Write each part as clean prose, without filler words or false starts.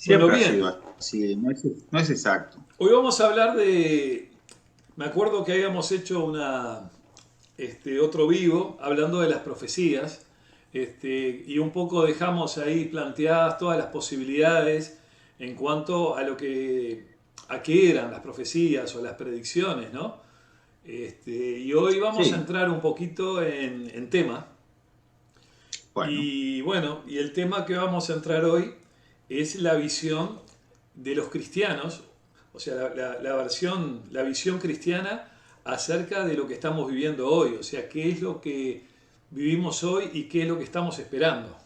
Bueno, Siempre ha bien, sido así, no es exacto. hoy vamos a hablar de... Me acuerdo que habíamos hecho otro vivo hablando de las profecías, y un poco dejamos ahí planteadas todas las posibilidades en cuanto a a qué eran las profecías o las predicciones, ¿no? Y hoy vamos a Sí, entrar un poquito en tema. bueno, Y bueno, y el tema que vamos a entrar hoy es la visión de los cristianos, o sea, la visión cristiana acerca de lo que estamos viviendo hoy, o sea, qué es lo que vivimos hoy y qué es lo que estamos esperando.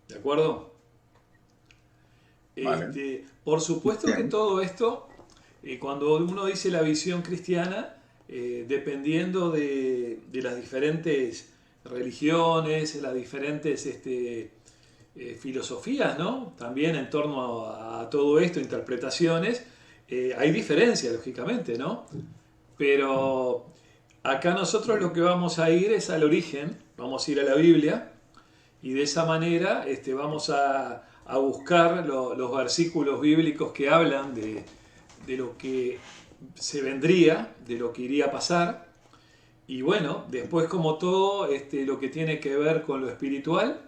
¿De acuerdo? vale, Por supuesto que bien, todo esto, cuando uno dice la visión cristiana, dependiendo de las diferentes religiones, las diferentes filosofías, ¿no? También en torno a todo esto, interpretaciones, hay diferencias, lógicamente, ¿no? Pero acá nosotros lo que vamos a ir es al origen, vamos a ir a la Biblia, y de esa manera vamos a buscar los versículos bíblicos que hablan de lo que se vendría, de lo que iría a pasar. Y bueno, después como todo lo que tiene que ver con lo espiritual,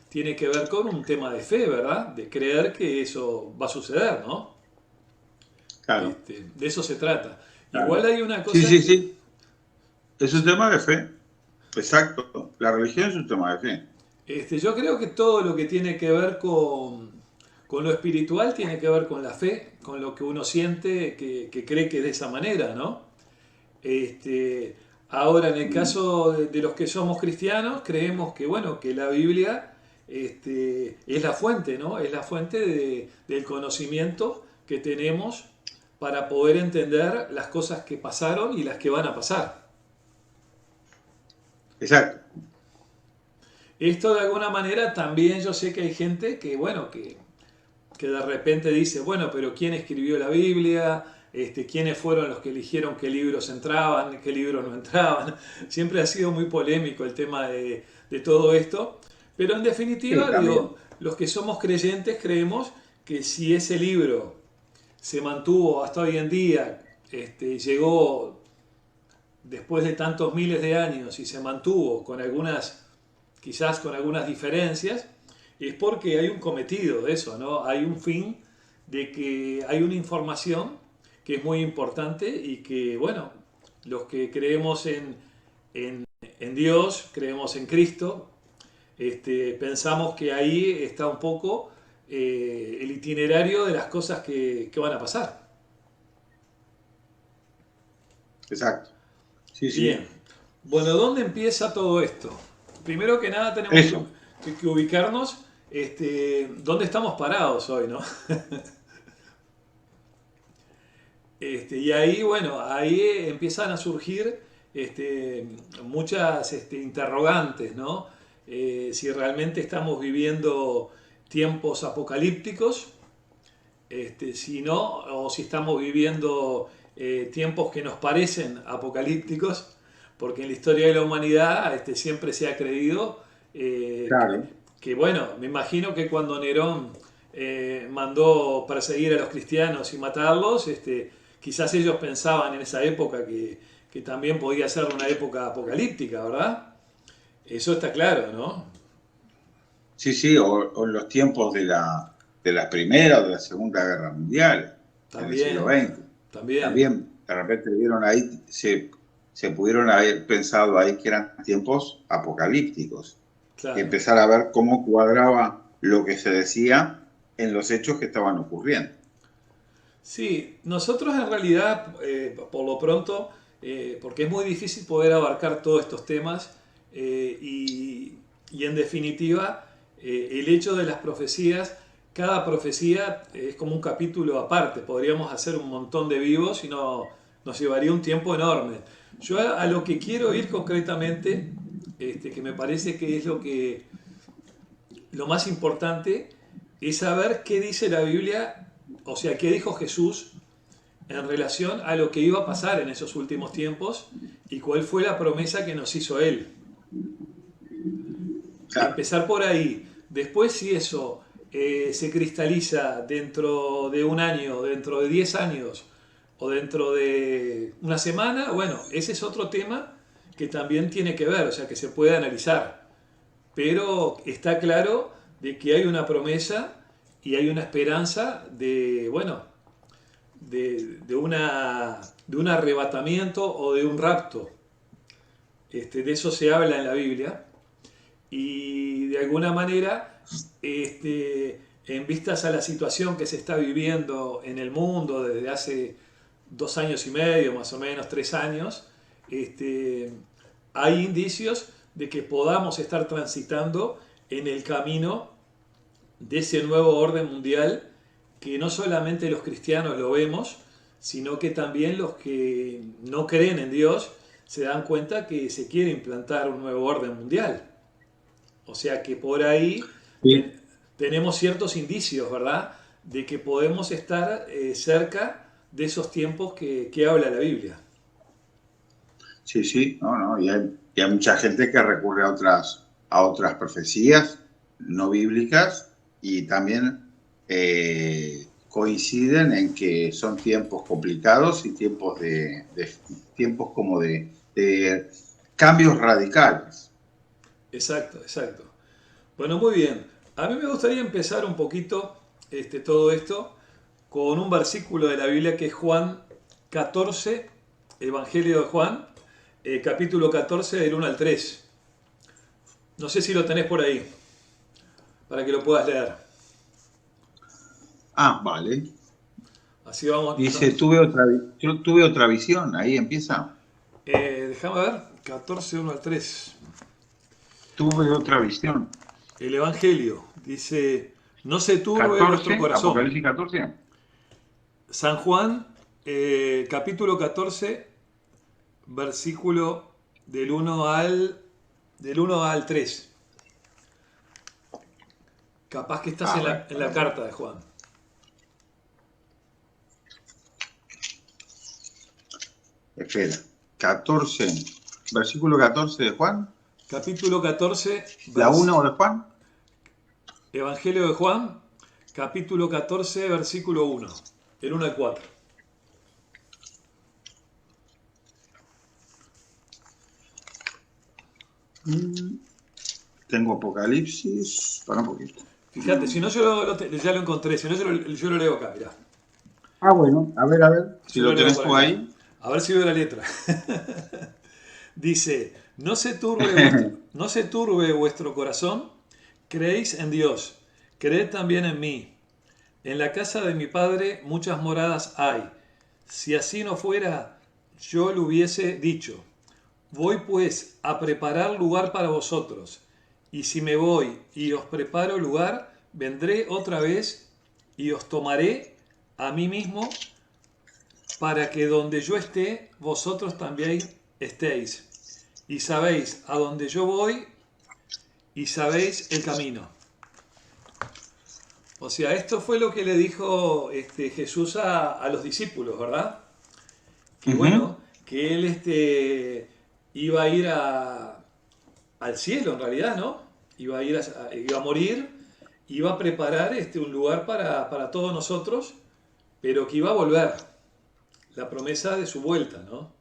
tiene que ver con un tema de fe, ¿verdad? De creer que eso va a suceder, ¿no? claro, De eso se trata. Igual claro. hay una Sí, cosa sí, que... sí, es un tema de fe, exacto. La religión es un tema de fe, Yo creo que todo lo que tiene que ver con lo espiritual tiene que ver con la fe, con lo que uno siente que cree que es de esa manera, ¿no? Este, Ahora, en el caso de los que somos cristianos, creemos que, bueno, que la Biblia es la fuente, ¿no? Es la fuente del conocimiento que tenemos para poder entender las cosas que pasaron y las que van a pasar. exacto. Esto de alguna manera también yo sé que hay gente que, bueno, que de repente dice, bueno, pero ¿quién escribió la Biblia? ¿Quiénes fueron los que eligieron qué libros entraban, qué libros no entraban? Siempre ha sido muy polémico el tema de todo esto, pero en Sí, definitiva, también. digo, los que somos creyentes creemos que si ese libro se mantuvo hasta hoy en día, llegó después de tantos miles de años y se mantuvo con quizás con algunas diferencias, es porque hay un cometido de eso, ¿no? Hay un fin de que hay una información que es muy importante y que, bueno, los que creemos en Dios, creemos en Cristo, pensamos que ahí está un poco el itinerario de las cosas que van a pasar. Exacto. Sí, Bien, sí. bueno, ¿dónde empieza todo esto? Primero que nada tenemos Eso. que ubicarnos dónde estamos parados hoy, ¿no? Y ahí, bueno, ahí empiezan a surgir muchas interrogantes, ¿no? Si realmente estamos viviendo tiempos apocalípticos, si no, o si estamos viviendo tiempos que nos parecen apocalípticos, porque en la historia de la humanidad siempre se ha creído Claro. bueno, me imagino que cuando Nerón mandó perseguir a los cristianos y matarlos, quizás ellos pensaban en esa época que también podía ser una época apocalíptica, ¿verdad? Eso está claro, ¿no? Sí, sí, o en los tiempos de la Primera o de la Segunda Guerra Mundial, en el siglo También, XX. también, También, de repente vieron ahí, se pudieron haber pensado ahí que eran tiempos apocalípticos y claro. empezar a ver cómo cuadraba lo que se decía en los hechos que estaban ocurriendo. Sí, nosotros en realidad, por lo pronto, porque es muy difícil poder abarcar todos estos temas, y en definitiva, el hecho de las profecías, cada profecía es como un capítulo aparte, podríamos hacer un montón de vivos y nos llevaría un tiempo enorme. Yo a lo que quiero ir concretamente, que me parece que es lo más importante, es saber qué dice la Biblia, o sea, qué dijo Jesús en relación a lo que iba a pasar en esos últimos tiempos y cuál fue la promesa que nos hizo Él. Claro, Empezar por ahí. Después, si eso se cristaliza dentro de un año, dentro de 10 años o dentro de una semana, bueno, ese es otro tema que también tiene que ver, o sea, que se puede analizar. Pero está claro de que hay una promesa y hay una esperanza de, bueno, de un arrebatamiento o de un rapto. De eso se habla en la Biblia. Y de alguna manera, en vistas a la situación que se está viviendo en el mundo desde hace 2 años y medio, más o menos 3 años, hay indicios de que podamos estar transitando en el camino de ese nuevo orden mundial que no solamente los cristianos lo vemos, sino que también los que no creen en Dios se dan cuenta que se quiere implantar un nuevo orden mundial. O sea que por ahí Sí, tenemos ciertos indicios, ¿verdad?, de que podemos estar cerca de esos tiempos que habla la Biblia. sí, sí, no, no, y hay mucha gente que recurre a otras profecías no bíblicas y también coinciden en que son tiempos complicados y tiempos como de cambios radicales. Exacto, exacto. Bueno, muy bien. A mí me gustaría empezar un poquito todo esto con un versículo de la Biblia que es Juan 14, Evangelio de Juan, capítulo 14 del 1 al 3. No sé si lo tenés por ahí, para que lo puedas leer. Ah, vale. Así vamos. Dice, yo tuve otra visión, ahí empieza. Déjame ver, 14, 1 al 3. Tuve otra visión. El Evangelio dice, no se turbe vuestro 14, corazón. Apocalipsis 14. San Juan, capítulo 14, versículo del 1 al 3. Capaz que estás Bueno, en la carta de Juan. espera. 14, versículo 14 de Juan. Capítulo 14, ¿La 1 de Juan? Evangelio de Juan, capítulo 14, versículo 1, del 1 al 4. Tengo Apocalipsis. Para un poquito. Fíjate, si no ya lo encontré, si no yo lo leo acá, mirá. Ah, bueno, a ver. Si Yo lo lo leo tenés por tú acá. ahí. A ver si veo la letra. Dice, no se turbe vuestro corazón, creéis en Dios, creed también en mí. En la casa de mi padre muchas moradas hay. Si así no fuera, yo lo hubiese dicho. Voy pues a preparar lugar para vosotros. Y si me voy y os preparo lugar, vendré otra vez y os tomaré a mí mismo para que donde yo esté, vosotros también estéis. Y sabéis a dónde yo voy y sabéis el camino. O sea, esto fue lo que le dijo Jesús a los discípulos, ¿verdad? Que Ujú. bueno, que él iba a ir al cielo en realidad, ¿no? Iba a morir, iba a preparar un lugar para todos nosotros, pero que iba a volver. La promesa de su vuelta, ¿no?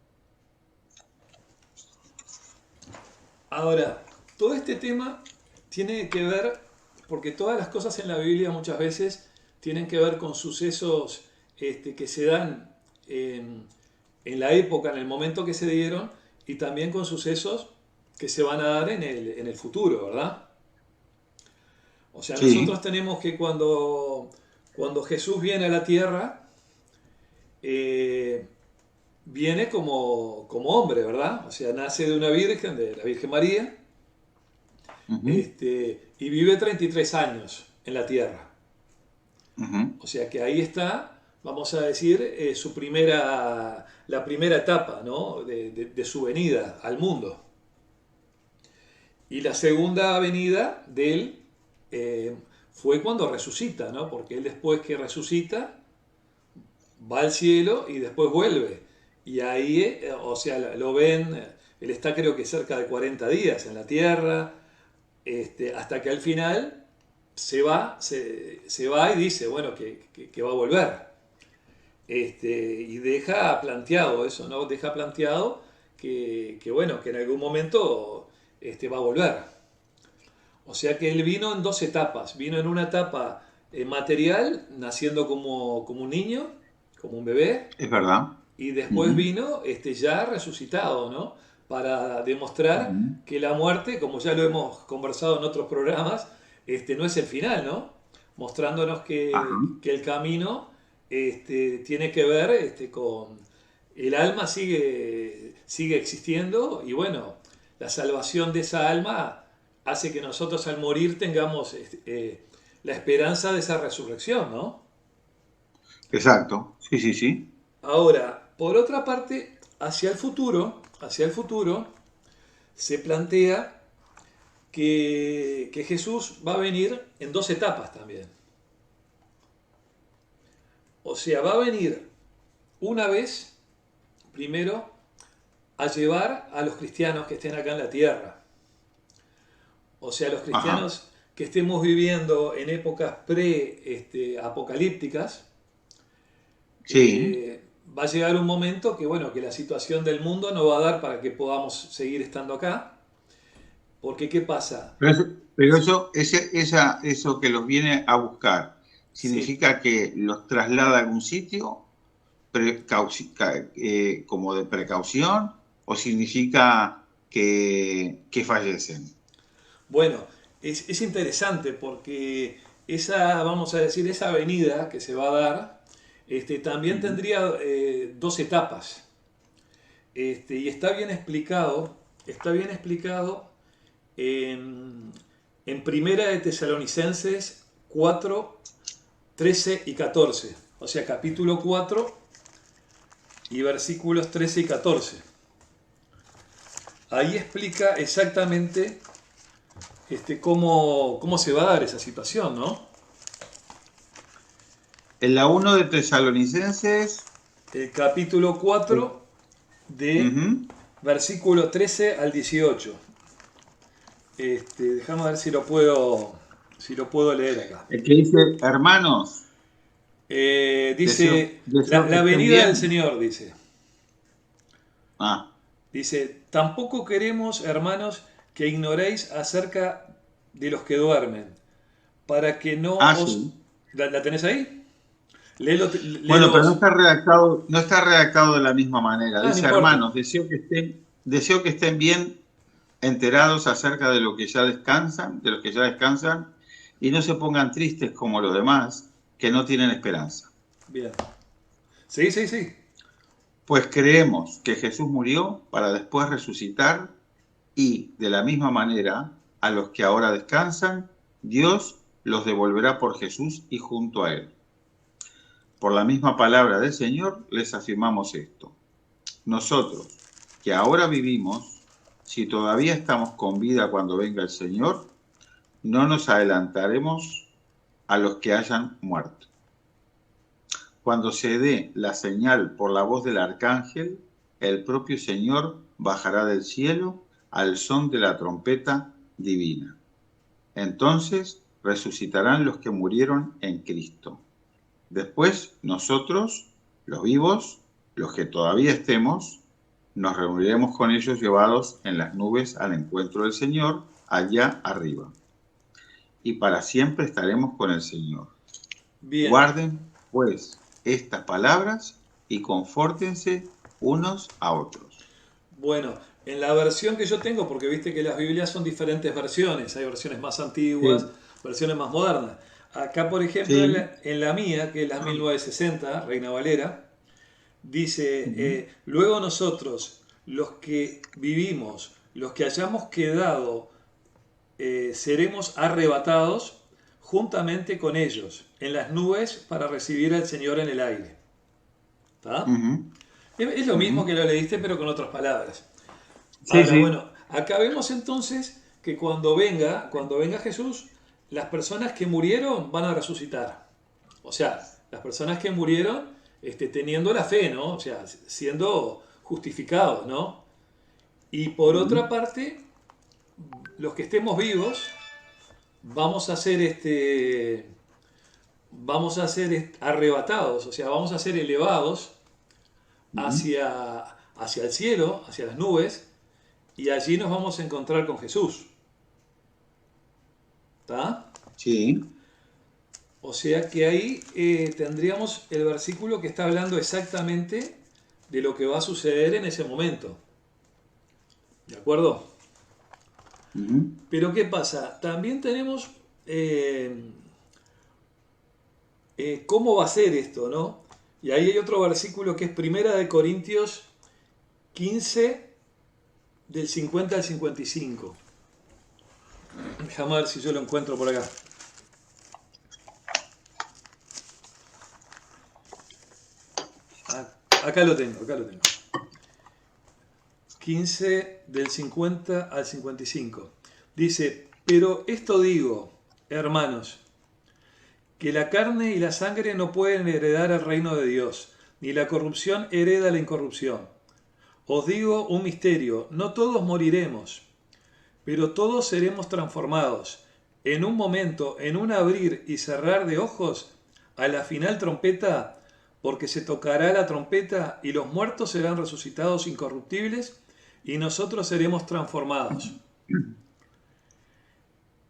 Ahora, todo este tema tiene que ver, porque todas las cosas en la Biblia muchas veces tienen que ver con sucesos que se dan en la época, en el momento que se dieron, y también con sucesos que se van a dar en el futuro, ¿verdad? O sea, nosotros Sí, tenemos que cuando Jesús viene a la tierra, eh, viene como hombre, ¿verdad? O sea, nace de una virgen, de la Virgen María, ujú, y vive 33 años en la tierra. ujú. O sea que ahí está, vamos a decir, la primera etapa, ¿no?, de su venida al mundo. Y la segunda venida de él fue cuando resucita, ¿no? Porque él después que resucita va al cielo y después vuelve. Y ahí, o sea, lo ven, él está creo que cerca de 40 días en la tierra, hasta que al final se va y dice, bueno, que va a volver. Y deja planteado eso, ¿no? Deja planteado bueno, que en algún momento va a volver. O sea que él vino en dos etapas. Vino en una etapa material, naciendo como un niño, como un bebé, Es verdad. y después Ujú, vino ya resucitado, ¿no? Para demostrar ujú. que la muerte, como ya lo hemos conversado en otros programas, no es el final, ¿no? Mostrándonos Ajá. que el camino tiene que ver con el alma sigue existiendo y bueno, la salvación de esa alma hace que nosotros al morir tengamos la esperanza de esa resurrección, ¿no? Exacto. Sí, sí, sí. Ahora, por otra parte, hacia el futuro, se plantea que Jesús va a venir en dos etapas también. O sea, va a venir una vez, primero, a llevar a los cristianos que estén acá en la tierra. O sea, los Ajá. cristianos que estemos viviendo en épocas pre-apocalípticas, Sí. va a llegar un momento que, bueno, que la situación del mundo no va a dar para que podamos seguir estando acá. Porque, ¿qué pasa? Pero eso que los viene a buscar, Sí, ¿significa que los traslada a algún sitio como de precaución o significa que fallecen? bueno, es interesante porque esa, vamos a decir, esa avenida que se va a dar, también Ujú. tendría dos etapas. Y está bien explicado en Primera de Tesalonicenses 4 13 y 14. O sea, capítulo 4 y versículos 13 y 14. Ahí explica exactamente cómo se va a dar esa situación, ¿no? En la 1 de Tesalonicenses, El capítulo eh, 4 de ujú, versículo 13 al 18. Déjame ver si lo puedo leer acá. el que dice, hermanos, Dice, deseo que la estén venida del bien. Señor, dice. Ah, Dice, tampoco queremos, hermanos, que ignoréis acerca de los que duermen, para que no os... sí. ¿La tenés ahí? Léelo, Bueno, pero léelos. no está redactado de la misma manera. Ah, no Dice, importa. hermanos, deseo que estén bien enterados acerca de lo que ya descansan, de los que ya descansan, y no se pongan tristes como los demás, que no tienen esperanza. Bien. Sí, sí, sí. Pues creemos que Jesús murió para después resucitar y, de la misma manera, a los que ahora descansan, Dios los devolverá por Jesús y junto a Él. Por la misma palabra del Señor les afirmamos esto. Nosotros, que ahora vivimos, si todavía estamos con vida cuando venga el Señor, no nos adelantaremos a los que hayan muerto. Cuando se dé la señal por la voz del arcángel, el propio Señor bajará del cielo al son de la trompeta divina. Entonces resucitarán los que murieron en Cristo. Después nosotros, los vivos, los que todavía estemos, nos reuniremos con ellos llevados en las nubes al encuentro del Señor allá arriba. Y para siempre estaremos con el Señor. Bien. Guarden, pues, estas palabras y confórtense unos a otros. Bueno, en la versión que yo tengo, porque viste que las Biblias son diferentes versiones, hay versiones más antiguas, Sí, versiones más modernas. Acá, por ejemplo, sí. en la mía, que es la 1960, Reina Valera, dice, Ujú. luego nosotros, los que vivimos, los que hayamos quedado, seremos arrebatados juntamente con ellos en las nubes para recibir al Señor en el aire. ¿Está? Ujú, Es lo ujú. mismo que lo leíste, pero con otras palabras. Sí, Ahora, sí. bueno, acá vemos entonces que cuando venga Jesús, las personas que murieron van a resucitar. O sea, las personas que murieron teniendo la fe, ¿no? O sea, siendo justificados, ¿no? Y por Ujú. otra parte, los que estemos vivos, vamos a ser arrebatados, o sea, vamos a ser elevados Ujú. hacia el cielo, hacia las nubes, y allí nos vamos a encontrar con Jesús. ¿Está? Sí, O sea que ahí tendríamos el versículo que está hablando exactamente de lo que va a suceder en ese momento. ¿De acuerdo? ujú. Pero ¿qué pasa? También tenemos cómo va a ser esto, ¿no? Y ahí hay otro versículo que es Primera de Corintios 15, del 50 al 55. Déjame ver si yo lo encuentro por acá. Acá lo tengo, acá lo tengo. 15 del 50 al 55. Dice, pero esto digo, hermanos, que la carne y la sangre no pueden heredar el reino de Dios, ni la corrupción hereda la incorrupción. Os digo un misterio, no todos moriremos, pero todos seremos transformados. En un momento, en un abrir y cerrar de ojos, a la final trompeta, porque se tocará la trompeta y los muertos serán resucitados incorruptibles y nosotros seremos transformados.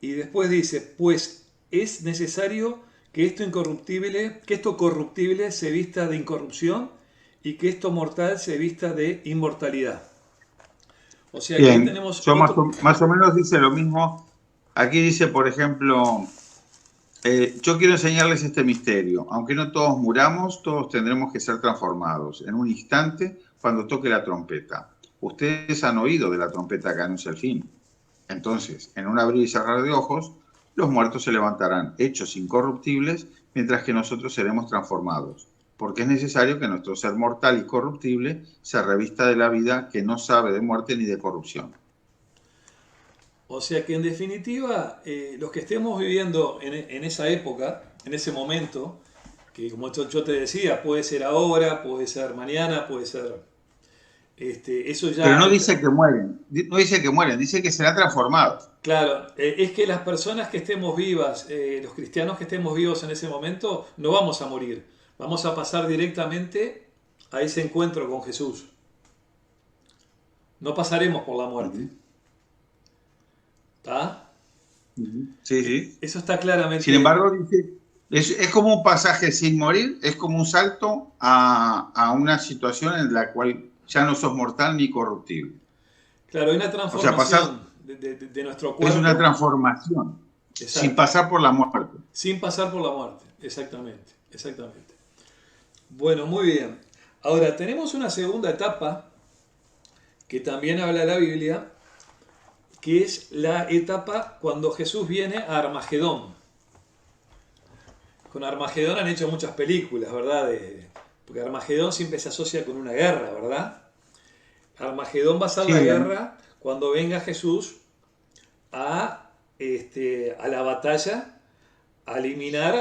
Y después dice, pues es necesario que esto corruptible se vista de incorrupción y que esto mortal se vista de inmortalidad. O sea que ahí Bien, tenemos yo otro. más o menos dice lo mismo. Aquí dice, por ejemplo, yo quiero enseñarles este misterio. Aunque no todos muramos, todos tendremos que ser transformados en un instante cuando toque la trompeta. Ustedes han oído de la trompeta que anuncia el fin. Entonces, en un abrir y cerrar de ojos, los muertos se levantarán hechos incorruptibles, mientras que nosotros seremos transformados. Porque es necesario que nuestro ser mortal y corruptible se revista de la vida que no sabe de muerte ni de corrupción. O sea que en definitiva, los que estemos viviendo en esa época, en ese momento, que como yo te decía, puede ser ahora, puede ser mañana, puede ser. Eso Pero ya no entra. dice que mueren, no dice que mueren, dice que serán transformados. Claro, es que las personas que estemos vivas, los cristianos que estemos vivos en ese momento, no vamos a morir. Vamos a pasar directamente a ese encuentro con Jesús. No pasaremos por la muerte. Ujú, ¿Está? ujú. Sí, sí. Eso está Sin claramente. embargo, dice, es como un pasaje sin morir, es como un salto a una situación en la cual ya no sos mortal ni corruptible. Claro, hay una O sea, pasar, transformación de nuestro es una cuerpo. transformación sin Exacto. pasar por la muerte. Sin pasar por la muerte. Exactamente. Exactamente. Bueno, muy bien. Ahora, tenemos una segunda etapa que también habla la Biblia, que es la etapa cuando Jesús viene a Armagedón. Con Armagedón han hecho muchas películas, ¿verdad? Porque Armagedón siempre se asocia con una guerra, ¿verdad? Armagedón va a ser Sí, la guerra cuando venga Jesús a la batalla, a eliminar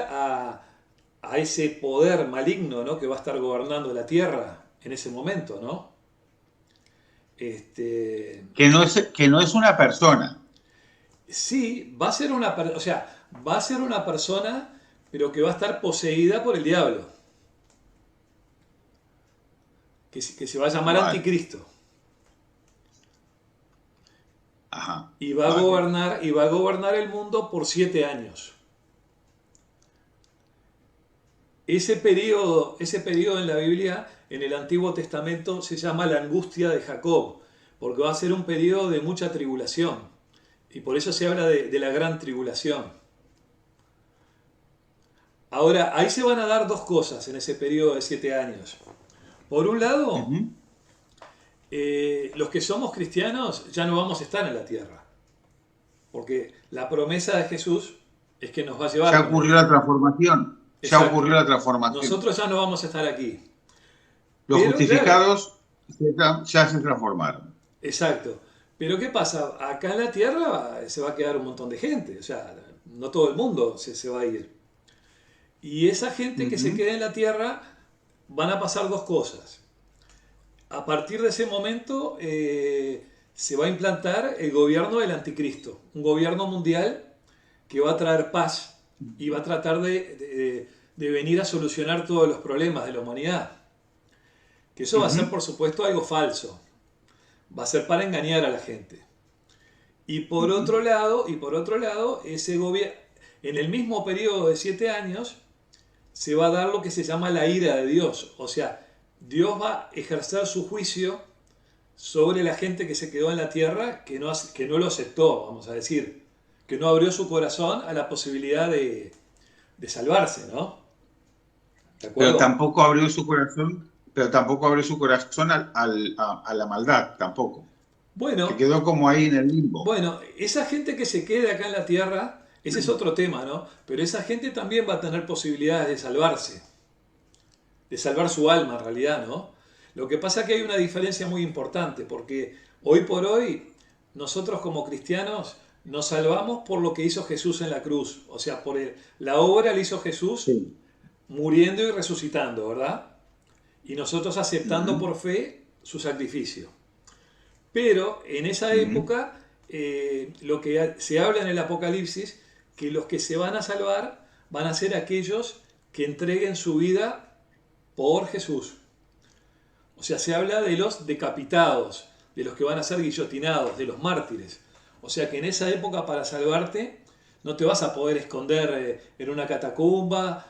a ese poder maligno, ¿no? Que va a estar gobernando la tierra en ese momento, ¿no? Este, que no es una persona. sí, va a ser o sea, va a ser una persona, pero que va a estar poseída por el diablo, que se va a llamar Vale. Anticristo. Ajá. Vale. Y va a gobernar el mundo por 7 años. Ese periodo en la Biblia, en el Antiguo Testamento, se llama la angustia de Jacob, porque va a ser un periodo de mucha tribulación. Y por eso se habla de la gran tribulación. Ahora, ahí se van a dar dos cosas en ese periodo de 7 años. Por un lado, Ujú. los que somos cristianos ya no vamos a estar en la tierra, porque la promesa de Jesús es que nos va a llevar Ya con Él. ocurrió la transformación. Ya Exacto. ocurrió la transformación. Nosotros ya no vamos a estar aquí. Los Pero claro, justificados ya se transformaron. exacto. Pero ¿qué pasa? Acá en la tierra se va a quedar un montón de gente, o sea, no todo el mundo se va a ir. Y esa gente que se Ujú. quede en la tierra van a pasar dos cosas. A partir de ese momento se va a implantar el gobierno del anticristo, un gobierno mundial que va a traer paz y va a tratar de venir a solucionar todos los problemas de la humanidad. Que eso va a ser, Ujú. por supuesto, algo falso. Va a ser para engañar a la gente. Ujú. Y por otro lado, ese gobierno, en el mismo periodo de 7 años, se va a dar lo que se llama la ira de Dios. O sea, Dios va a ejercer su juicio sobre la gente que se quedó en la tierra, que no lo aceptó, vamos a decir, que no abrió su corazón a la posibilidad de salvarse, ¿no? ¿De Pero acuerdo? tampoco abrió su corazón, pero tampoco abrió su corazón a la maldad, tampoco. Se Bueno, quedó como ahí en el limbo. bueno, esa gente que se quede acá en la tierra, ese es otro tema, ¿no? Pero esa gente también va a tener posibilidades de salvar su alma en realidad, ¿no? Lo que pasa es que hay una diferencia muy importante, porque hoy por hoy nosotros como cristianos nos salvamos por lo que hizo Jesús en la cruz, o sea, la obra la hizo Jesús Sí. muriendo y resucitando, ¿verdad? Y nosotros aceptando Ujú. por fe su sacrificio. Pero en esa Ujú. época, lo que se habla en el Apocalipsis, que los que se van a salvar van a ser aquellos que entreguen su vida por Jesús. O sea, se habla de los decapitados, de los que van a ser guillotinados, de los mártires. O sea que en esa época para salvarte no te vas a poder esconder en una catacumba.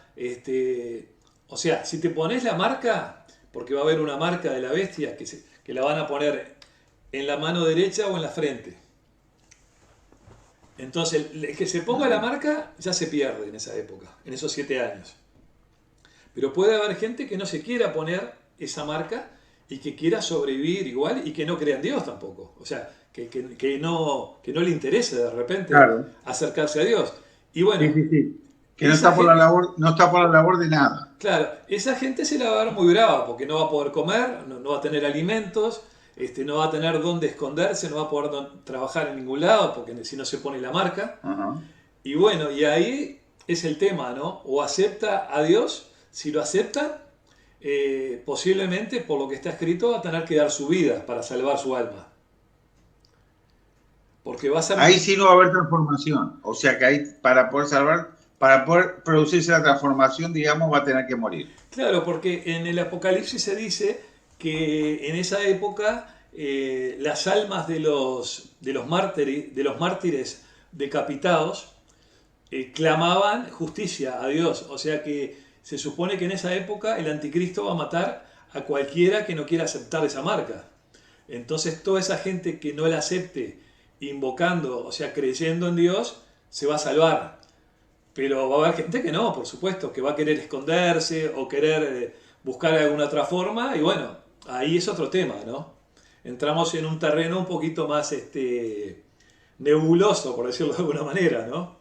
O sea, si te pones la marca, porque va a haber una marca de la bestia que la van a poner en la mano derecha o en la frente. Entonces, el que se ponga la Ujú. marca ya se pierde en esa época, en esos 7 años. Pero puede haber gente que no se quiera poner esa marca y que quiera sobrevivir igual y que no crea en Dios tampoco. O sea, que no le interese de repente Claro. acercarse a Dios. Y bueno, Sí, sí, sí. Que no esa está por la gente, labor, no está por la labor de nada. claro, esa gente se la va a dar muy brava porque no va a poder comer, no va a tener alimentos, no va a tener dónde esconderse, no va a poder trabajar en ningún lado porque si no se pone la marca. Ajá. Y bueno, y ahí es el tema, ¿no? O acepta a Dios, si lo acepta, posiblemente por lo que está escrito va a tener que dar su vida para salvar su alma. Porque va a ser... Ahí sí no va a haber transformación. O sea que ahí para poder salvar, para poder producirse la transformación, digamos, va a tener que morir. Claro, porque en el Apocalipsis se dice que en esa época las almas de los mártires decapitados clamaban justicia a Dios. O sea que se supone que en esa época el anticristo va a matar a cualquiera que no quiera aceptar esa marca. Entonces toda esa gente que no la acepte invocando, o sea, creyendo en Dios, se va a salvar. Pero va a haber gente que no, por supuesto, que va a querer esconderse o querer buscar alguna otra forma. Y bueno, ahí es otro tema, ¿no? Entramos en un terreno un poquito más nebuloso, por decirlo de alguna manera, ¿no?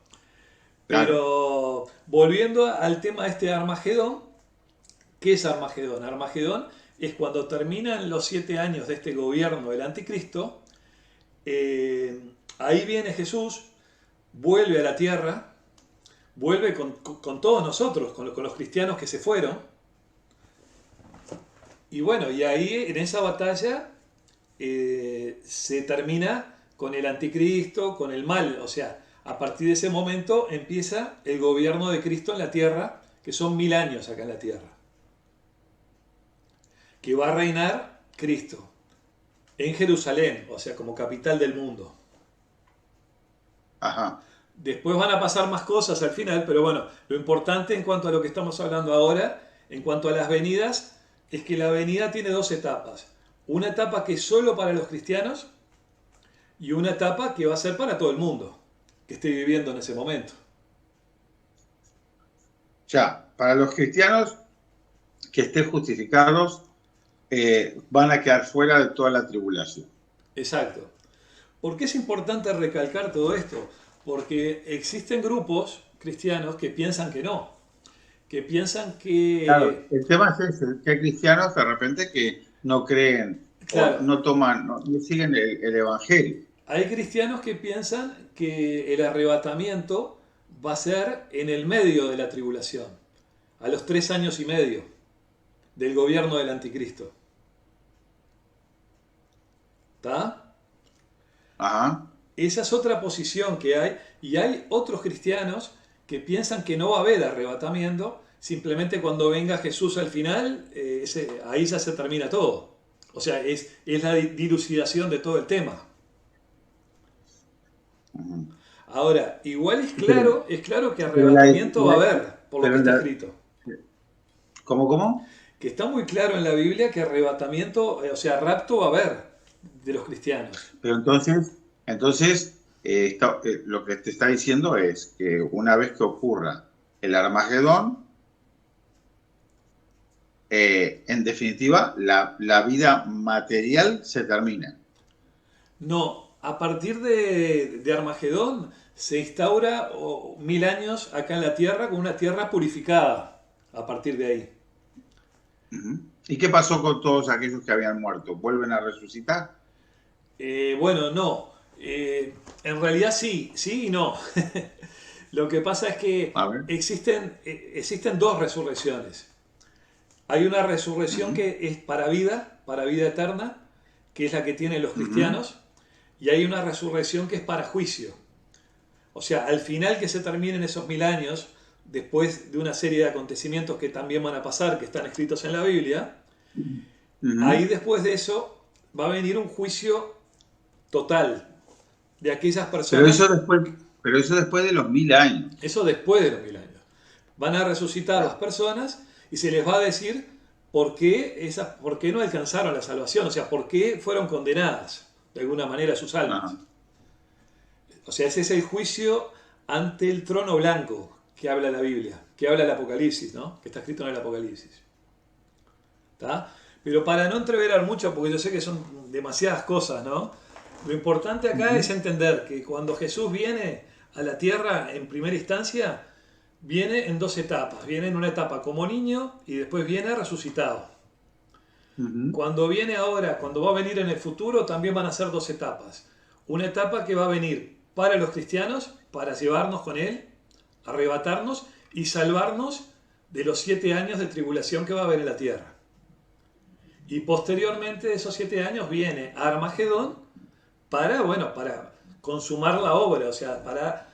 Claro. Pero volviendo al tema de Armagedón, ¿qué es Armagedón? Armagedón es cuando terminan los 7 años de este gobierno del anticristo, ahí viene Jesús, vuelve a la tierra, vuelve con todos nosotros, con los cristianos que se fueron, y bueno, y ahí en esa batalla se termina con el anticristo, con el mal, o sea, a partir de ese momento empieza el gobierno de Cristo en la tierra, que son 1000 años acá en la tierra, que va a reinar Cristo en Jerusalén, o sea, como capital del mundo. Ajá. Después van a pasar más cosas al final, pero bueno, lo importante en cuanto a lo que estamos hablando ahora, en cuanto a las venidas, es que la venida tiene dos etapas. Una etapa que es solo para los cristianos y una etapa que va a ser para todo el mundo que esté viviendo en ese momento. Ya, para los cristianos que estén justificados, van a quedar fuera de toda la tribulación. Exacto. ¿Por qué es importante recalcar todo esto? Porque existen grupos cristianos que piensan que no, que piensan Claro, que, el tema es ese, que hay cristianos de repente que no creen o claro, no toman, no siguen el evangelio. hay cristianos que piensan que el arrebatamiento va a ser en el medio de la tribulación, a los 3 años y medio del gobierno del anticristo. ¿Está? Ajá. esa es otra posición que hay, y hay otros cristianos que piensan que no va a haber arrebatamiento, simplemente cuando venga Jesús al final, ahí ya se termina todo. O sea, es la dilucidación de todo el tema. Ujú. Ahora, igual Pero, es claro que pero la, arrebatamiento va a haber, por lo que pero está la- escrito. ¿cómo? Que está muy claro en la Biblia que arrebatamiento, o sea, rapto va a haber de los cristianos. Pero entonces lo que te está diciendo es que una vez que ocurra el Armagedón, en definitiva, la vida material se termina. No, a partir de Armagedón se instaura 1000 años acá en la tierra con una tierra purificada. A partir de ahí. Ujú. ¿Y qué pasó con todos aquellos que habían muerto? ¿Vuelven a resucitar? Bueno, no. En realidad sí, sí y no. Lo que pasa es que A ver. existen dos resurrecciones. Hay una resurrección Ujú, que es para vida eterna, que es la que tienen los ujú, cristianos, y hay una resurrección que es para juicio. O sea, al final que se terminen esos 1000 años, después de una serie de acontecimientos que también van a pasar, que están escritos en la Biblia, ahí ujú. después de eso va a venir un juicio total de aquellas Pero personas, eso después, pero eso después de los 1000 años. eso después de los 1000 años. Van a resucitar las Claro. personas y se les va a decir por qué no alcanzaron la salvación, o sea, por qué fueron condenadas de alguna manera sus Ajá. almas. O sea, ese es el juicio ante el trono blanco que habla la Biblia, que habla el Apocalipsis, ¿no? Que está escrito en el Apocalipsis. ¿Tá? Pero para no entreverar mucho, porque yo sé que son demasiadas cosas, ¿no? Lo importante acá es Ujú, entender que cuando Jesús viene a la tierra en primera instancia, viene en dos etapas. Viene en una etapa como niño y después viene resucitado. ujú, Cuando viene ahora, cuando va a venir en el futuro, también van a ser dos etapas. Una etapa que va a venir para los cristianos, para llevarnos con Él, arrebatarnos y salvarnos de los 7 años de tribulación que va a haber en la tierra. Y posteriormente de esos 7 años viene Armagedón para, bueno, para consumar la obra, o sea, para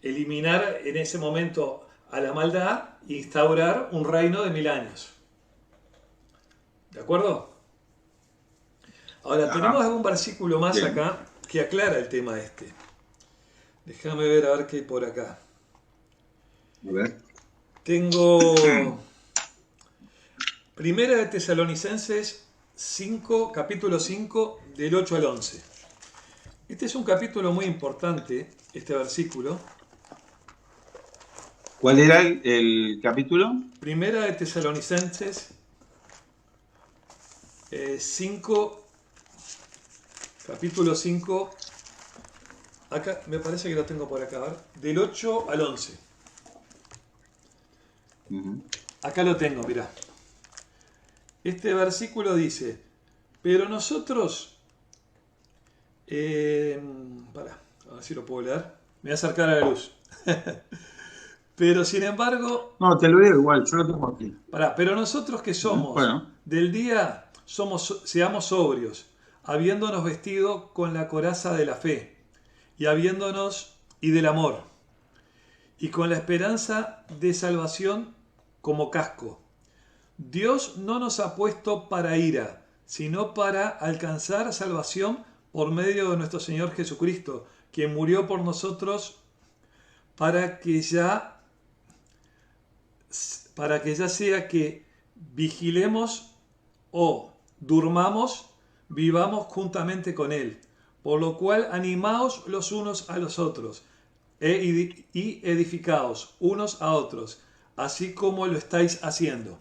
eliminar en ese momento a la maldad e instaurar un reino de 1000 años. ¿De acuerdo? Ahora, tenemos ajá. algún versículo más Bien. acá que aclara el tema este. Déjame ver a ver qué hay por acá. A ver. Tengo Primera de Tesalonicenses 5, capítulo 5, del 8 al 11. Este es un capítulo muy importante, este versículo. ¿Cuál era el capítulo? Primera de Tesalonicenses 5, capítulo 5, acá me parece que lo tengo por acá, a ver, del 8 al 11. Ujú. Acá lo tengo, mirá. Este versículo dice, pero nosotros, pará, a ver si lo puedo leer, me voy a acercar a la luz. Pero sin embargo, No, te lo digo igual, yo lo tengo aquí. pero nosotros que Ujú, somos bueno. del día, seamos sobrios, habiéndonos vestido con la coraza de la fe y habiéndonos y del amor y con la esperanza de salvación como casco. Dios no nos ha puesto para ira, sino para alcanzar salvación por medio de nuestro Señor Jesucristo, quien murió por nosotros para que ya, sea que vigilemos o durmamos, vivamos juntamente con Él. Por lo cual animaos los unos a los otros y edificaos unos a otros, así como lo estáis haciendo.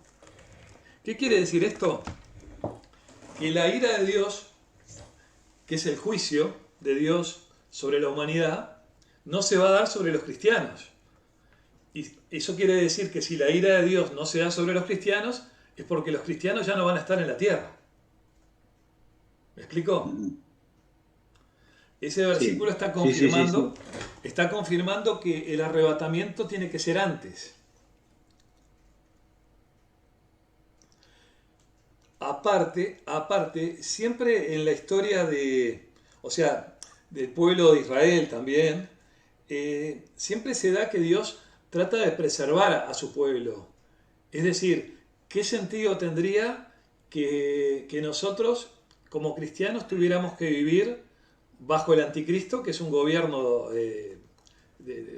¿Qué quiere decir esto? Que la ira de Dios, que es el juicio de Dios sobre la humanidad, no se va a dar sobre los cristianos. Y eso quiere decir que si la ira de Dios no se da sobre los cristianos, es porque los cristianos ya no van a estar en la tierra. ¿Me explico? Ujú. Ese Sí, versículo sí, sí, sí, sí. está confirmando que el arrebatamiento tiene que ser antes. Aparte, siempre en la historia de, o sea, del pueblo de Israel también, siempre se da que Dios trata de preservar a su pueblo. Es decir, ¿qué sentido tendría que nosotros, como cristianos, tuviéramos que vivir bajo el anticristo, que es un gobierno, o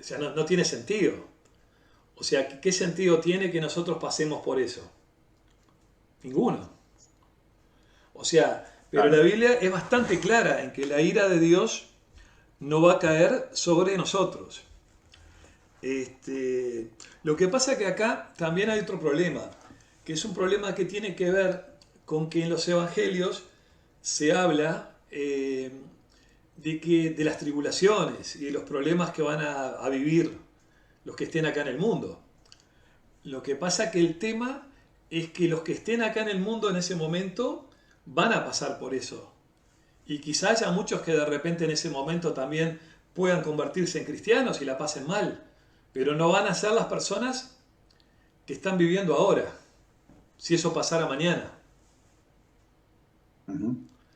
sea, no tiene sentido? O sea, ¿qué sentido tiene que nosotros pasemos por eso? Ninguno. O sea, pero la Biblia es bastante clara en que la ira de Dios no va a caer sobre nosotros. Lo que pasa es que acá también hay otro problema, que es un problema que tiene que ver con que en los evangelios se habla de las tribulaciones y de los problemas que van a vivir los que estén acá en el mundo. Lo que pasa que el tema es que los que estén acá en el mundo en ese momento van a pasar por eso. Y quizá haya muchos que de repente en ese momento también puedan convertirse en cristianos y la pasen mal. Pero no van a ser las personas que están viviendo ahora, si eso pasara mañana.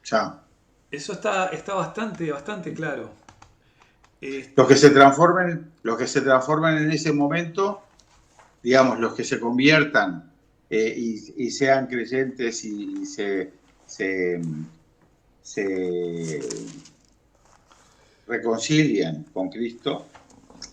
Ya. Eso está bastante claro. Los que se transformen en ese momento, digamos, los que se conviertan y sean creyentes y se reconcilian con Cristo,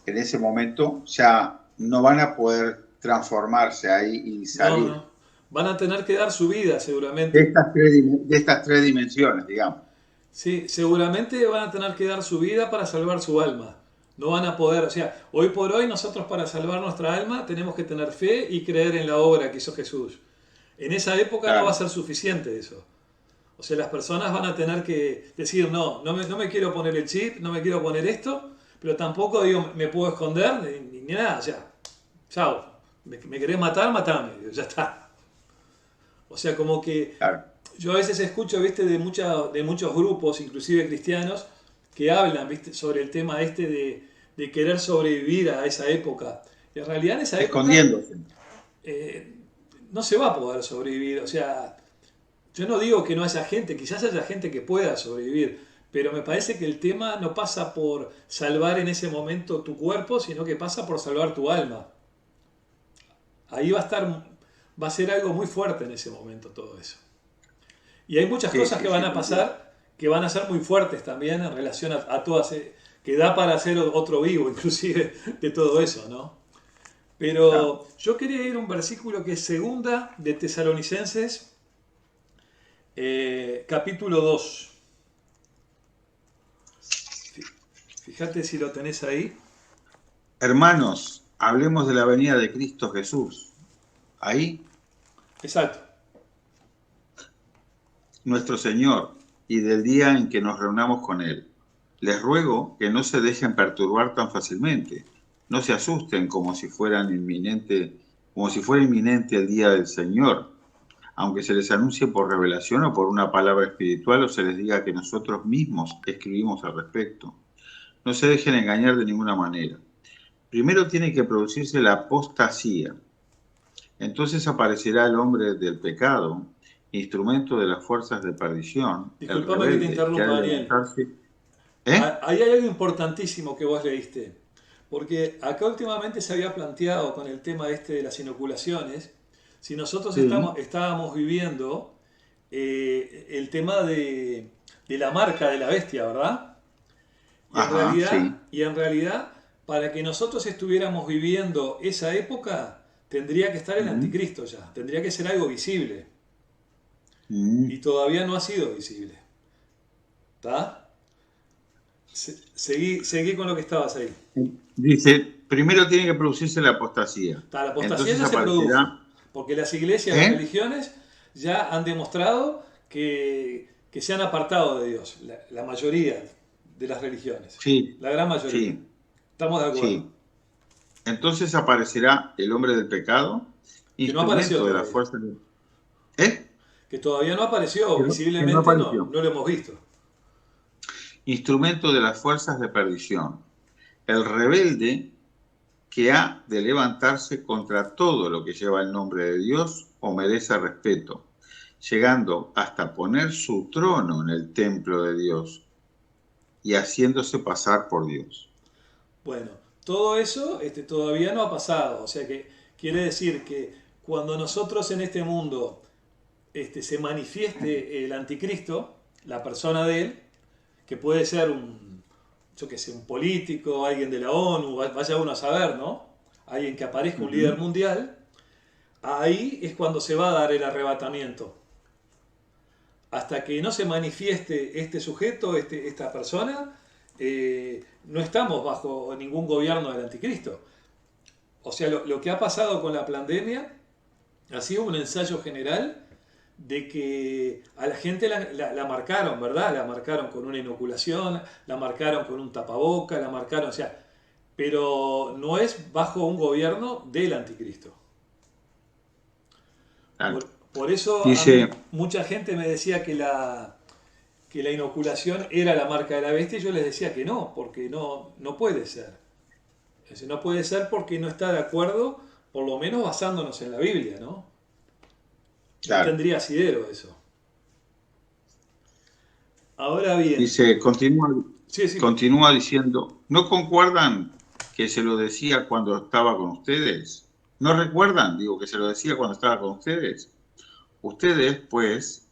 en ese momento ya no van a poder transformarse ahí y salir. No. Van a tener que dar su vida seguramente. De estas tres dimensiones, digamos. Sí, seguramente van a tener que dar su vida para salvar su alma. No van a poder, o sea, hoy por hoy nosotros para salvar nuestra alma tenemos que tener fe y creer en la obra que hizo Jesús. En esa época no va a ser suficiente eso. O sea, las personas van a tener que decir, no me quiero poner el chip, no me quiero poner esto, pero tampoco digo, me puedo esconder, ni nada, ya. Chao. ¿Me querés matar? Matame. Ya está. O sea, como que yo a veces escucho, viste, de muchos grupos, inclusive cristianos, que hablan, viste, sobre el tema de querer sobrevivir a esa época. Y en realidad en esa época escondiéndose. No se va a poder sobrevivir. O sea, yo no digo que no haya gente, quizás haya gente que pueda sobrevivir, pero me parece que el tema no pasa por salvar en ese momento tu cuerpo, sino que pasa por salvar tu alma. Ahí va a ser algo muy fuerte en ese momento todo eso. Y hay muchas cosas que van a pasar que van a ser muy fuertes también en relación a todas, que da para hacer otro vivo inclusive de todo eso, ¿no? Pero yo quería ir a un versículo que es segunda de Tesalonicenses, capítulo 2. Fíjate si lo tenés ahí. Hermanos, hablemos de la venida de Cristo Jesús. Ahí. Exacto. Nuestro Señor, y del día en que nos reunamos con Él. Les ruego que no se dejen perturbar tan fácilmente. No se asusten como si fuera inminente el día del Señor, aunque se les anuncie por revelación o por una palabra espiritual o se les diga que nosotros mismos escribimos al respecto. No se dejen engañar de ninguna manera. Primero tiene que producirse la apostasía. Entonces aparecerá el hombre del pecado, instrumento de las fuerzas de perdición. Disculpame que te interrumpa, Daniel. Ahí hay algo importantísimo que vos leíste. Porque acá últimamente se había planteado con el tema de las inoculaciones, si nosotros estábamos viviendo el tema de la marca de la bestia, ¿verdad? Y en realidad, para que nosotros estuviéramos viviendo esa época, tendría que estar el anticristo ya, tendría que ser algo visible. Y todavía no ha sido visible. ¿Está? Seguí con lo que estabas ahí. Dice, primero tiene que producirse la apostasía. La apostasía ya se produjo, porque las iglesias, las religiones ya han demostrado que se han apartado de Dios, la mayoría de las religiones. Sí. La gran mayoría. Sí. Estamos de acuerdo. Sí. Entonces aparecerá el hombre del pecado, que no apareció de la fuerza de... Que todavía no apareció, visiblemente no lo hemos visto. Instrumento de las fuerzas de perdición. El rebelde que ha de levantarse contra todo lo que lleva el nombre de Dios o merece respeto, llegando hasta poner su trono en el templo de Dios. y haciéndose pasar por Dios. Bueno, todo eso todavía no ha pasado. O sea que quiere decir que cuando nosotros en este mundo se manifieste el anticristo, la persona de él, que puede ser yo qué sé, un político, alguien de la ONU, vaya uno a saber, ¿no? Alguien que aparezca, un líder mundial, ahí es cuando se va a dar el arrebatamiento. Hasta que no se manifieste este sujeto, esta persona, no estamos bajo ningún gobierno del anticristo. O sea, lo que ha pasado con la pandemia ha sido un ensayo general de que a la gente la marcaron, ¿verdad? La marcaron con una inoculación, la marcaron con un tapaboca, la marcaron, o sea, pero no es bajo un gobierno del anticristo. Claro. Por eso a mí Dice, mucha gente me decía que la inoculación era la marca de la bestia y yo les decía que no, porque no puede ser. Es decir, no puede ser porque no está de acuerdo, por lo menos basándonos en la Biblia, ¿no? No claro, tendría asidero eso. Ahora bien, dice, sí, sí, continúa diciendo, ¿no concuerdan que se lo decía cuando estaba con ustedes? ¿No recuerdan, digo, que se lo decía cuando estaba con ustedes? Ustedes, pues,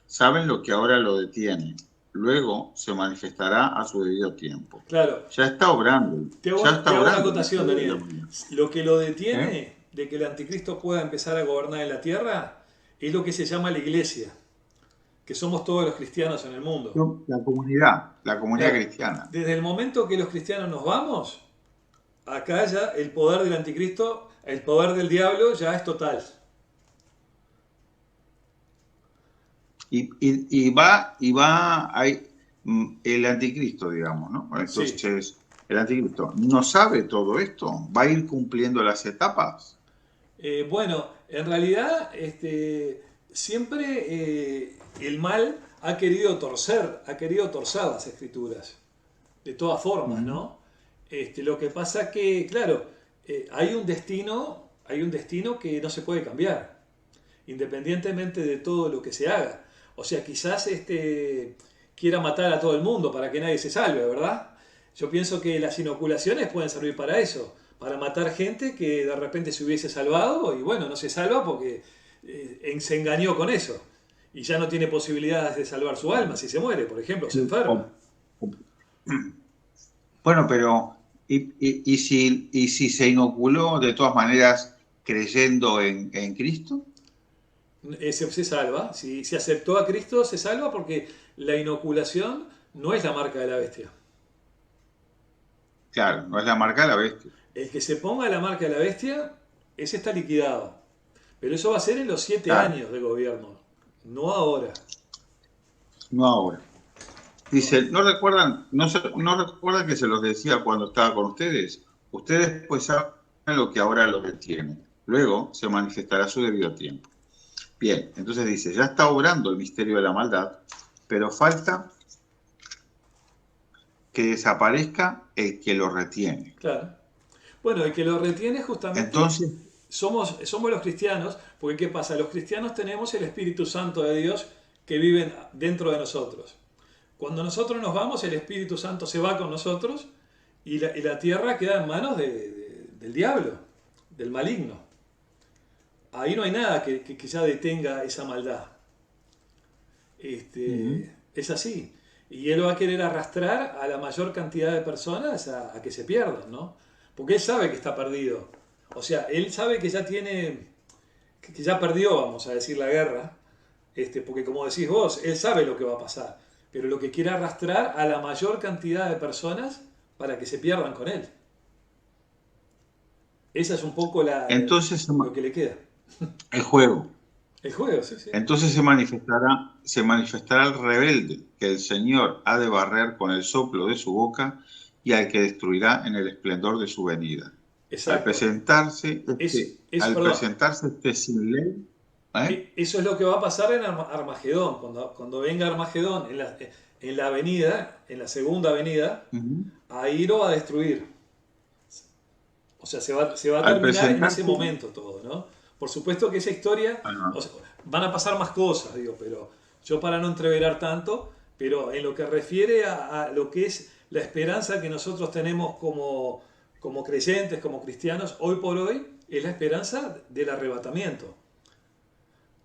saben lo que ahora lo detiene. Luego se manifestará a su debido tiempo. claro. Ya está obrando. Te Ya hago está una obrando. acotación, Daniel. Lo que lo ¿Eh? detiene de que el anticristo pueda empezar a gobernar en la tierra es lo que se llama la iglesia, que somos todos los cristianos en el mundo. La comunidad Claro, cristiana. desde el momento que los cristianos nos vamos, acá ya el poder del anticristo, el poder del diablo ya es total. Y va ahí, el anticristo, digamos, ¿no? Sí. Entonces, el anticristo no sabe todo esto, va a ir cumpliendo las etapas. Bueno, en realidad siempre el mal ha querido torcer las escrituras, de todas formas, ¿no? Lo que pasa que, claro, hay un destino que no se puede cambiar, independientemente de todo lo que se haga. O sea, quizás quiera matar a todo el mundo para que nadie se salve, ¿verdad? Yo pienso que las inoculaciones pueden servir para eso, para matar gente que de repente se hubiese salvado y bueno, no se salva porque se engañó con eso y ya no tiene posibilidades de salvar su alma si se muere, por ejemplo, se enferma. Bueno, pero ¿y si se inoculó de todas maneras creyendo en Cristo? Se salva, si aceptó a Cristo se salva porque la inoculación no es la marca de la bestia. Claro, no es la marca de la bestia. El que se ponga la marca de la bestia, ese está liquidado. Pero eso va a ser en los 7 Claro, años de gobierno, no ahora. no ahora. Dice, ¿no recuerdan que se los decía cuando estaba con ustedes? Ustedes pues saben lo que ahora lo detiene. Luego se manifestará a su debido tiempo. Bien, entonces dice, ya está obrando el misterio de la maldad, pero falta que desaparezca el que lo retiene. Claro. Bueno, el que lo retiene justamente Entonces, somos los cristianos, porque ¿qué pasa? Los cristianos tenemos el Espíritu Santo de Dios que vive dentro de nosotros. Cuando nosotros nos vamos, el Espíritu Santo se va con nosotros y la tierra queda en manos del diablo, del maligno. Ahí no hay nada que ya detenga esa maldad. Es así. Y él va a querer arrastrar a la mayor cantidad de personas a que se pierdan, ¿no? Porque él sabe que está perdido. O sea, él sabe que ya que ya perdió, vamos a decir, la guerra. Porque como decís vos, él sabe lo que va a pasar. Pero lo que quiere arrastrar a la mayor cantidad de personas para que se pierdan con él. Esa es un poco entonces lo que le queda. el juego. El juego, sí, sí. Entonces se manifestará el rebelde que el Señor ha de barrer con el soplo de su boca y al que destruirá en el esplendor de su venida. Exacto. Al presentarse sin ley. Eso es lo que va a pasar en Armagedón. Cuando venga Armagedón en la avenida, en la segunda avenida, ahí lo va a destruir. O sea, se va a terminar en ese momento todo, ¿no? Por supuesto que esa historia, o sea, van a pasar más cosas, digo, pero yo para no entreverar tanto, pero en lo que refiere a lo que es la esperanza que nosotros tenemos como creyentes, como cristianos, hoy por hoy, es la esperanza del arrebatamiento.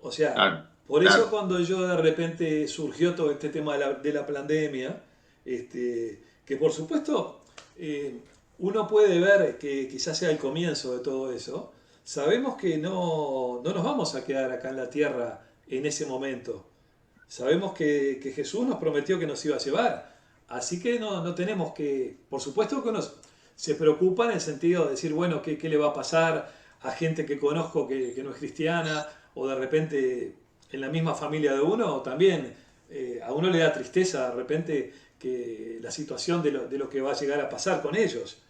O sea, Claro, por eso claro, cuando yo de repente surgió todo este tema de la pandemia, que por supuesto uno puede ver que quizás sea el comienzo de todo eso, sabemos que no nos vamos a quedar acá en la tierra en ese momento. Sabemos que Jesús nos prometió que nos iba a llevar. Así que no tenemos que, por supuesto que uno se preocupa en el sentido de decir, bueno, ¿qué le va a pasar a gente que conozco que no es cristiana? O de repente en la misma familia de uno, también a uno le da tristeza de repente que la situación de lo que va a llegar a pasar con ellos,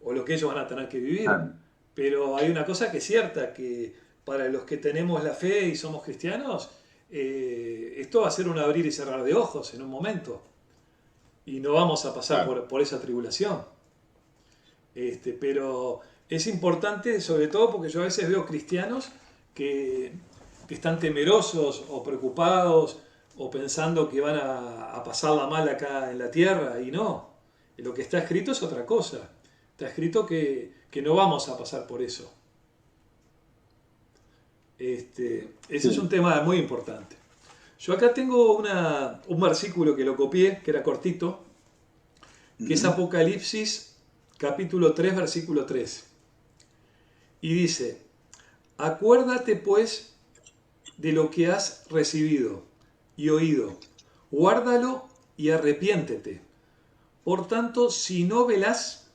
o lo que ellos van a tener que vivir. claro, Pero hay una cosa que es cierta, que para los que tenemos la fe y somos cristianos, esto va a ser un abrir y cerrar de ojos en un momento. Y no vamos a pasar claro. por esa tribulación. Pero es importante, sobre todo porque yo a veces veo cristianos que, que están temerosos o preocupados o pensando que van a pasarla mal acá en la tierra, y no. Lo que está escrito es otra cosa. Está escrito que no vamos a pasar por eso. Ese es un Sí. tema muy importante. Yo acá tengo un versículo que lo copié, que era cortito, que es Ujú. Apocalipsis capítulo 3, versículo 3. Y dice, acuérdate pues de lo que has recibido y oído, guárdalo y arrepiéntete. Por tanto, si no velas,